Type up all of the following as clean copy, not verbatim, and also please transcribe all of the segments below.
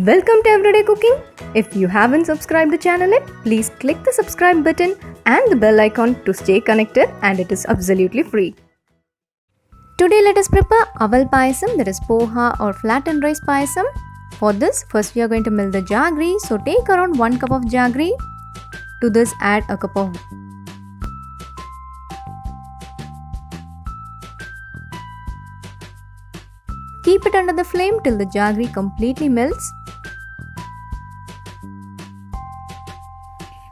Welcome to Everyday Cooking. If you haven't subscribed the channel yet, please click the subscribe button and the bell icon to stay connected, and it is absolutely free. Today let us prepare Aval Payasam, that is Poha or flattened rice Payasam. For this, first we are going to melt the jaggery. So take around 1 cup of jaggery. To this add a cup of Keep it under the flame till the jaggery completely melts.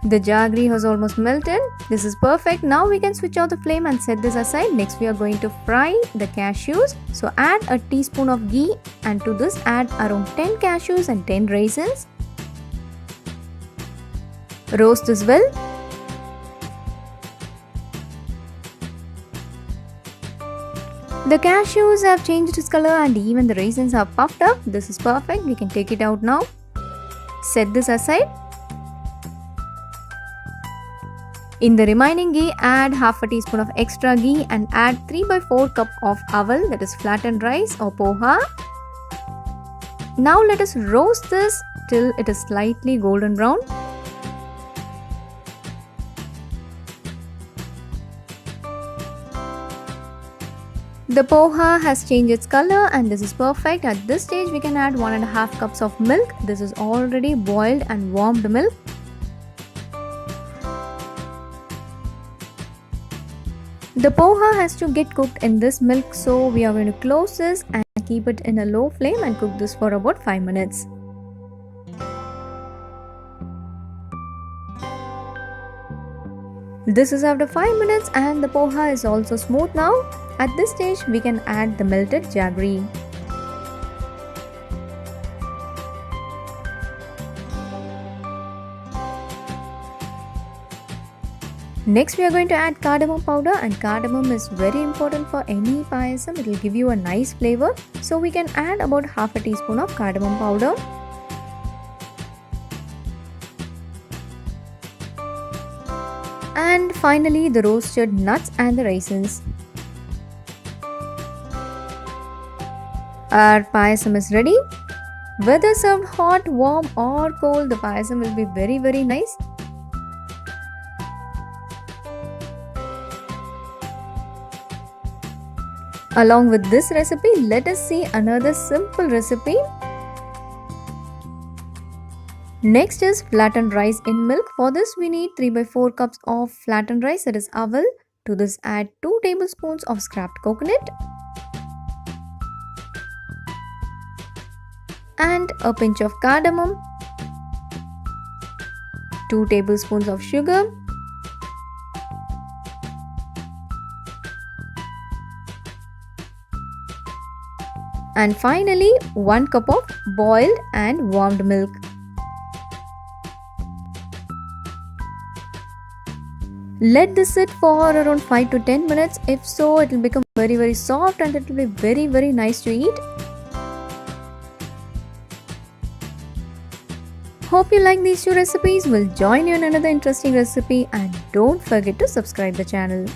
The jaggery has almost melted. This is perfect. Now we can switch off the flame and set this aside. Next we are going to fry the cashews. So add a teaspoon of ghee, and to this add around 10 cashews and 10 raisins. Roast this well. The cashews have changed its color and even the raisins are puffed up. This is perfect. We can take it out now. Set this aside. In the remaining ghee, add half a teaspoon of extra ghee and add 3/4 cup of aval, that is flattened rice or poha. Now let us roast this till it is slightly golden brown. The poha has changed its color and this is perfect. At this stage we can add 1.5 cups of milk. This is already boiled and warmed milk. The poha has to get cooked in this milk, so we are going to close this and keep it in a low flame and cook this for about 5 minutes. This is after 5 minutes and the poha is also smooth now. At this stage, we can add the melted jaggery. Next, we are going to add cardamom powder, and cardamom is very important for any payasam. It will give you a nice flavor. So we can add about half a teaspoon of cardamom powder. And finally, the roasted nuts and the raisins. Our payasam is ready. Whether served hot, warm or cold, the payasam will be very nice. Along with this recipe, let us see another simple recipe. Next is flattened rice in milk. For this we need 3/4 cups of flattened rice, that is aval. To this add 2 tablespoons of scraped coconut and a pinch of cardamom, 2 tablespoons of sugar, and finally 1 cup of boiled and warmed milk. Let this sit for around 5 to 10 minutes. If so, it will become very soft and it will be very nice to eat. Hope you like these 2 recipes. We'll join you in another interesting recipe, and don't forget to subscribe the channel.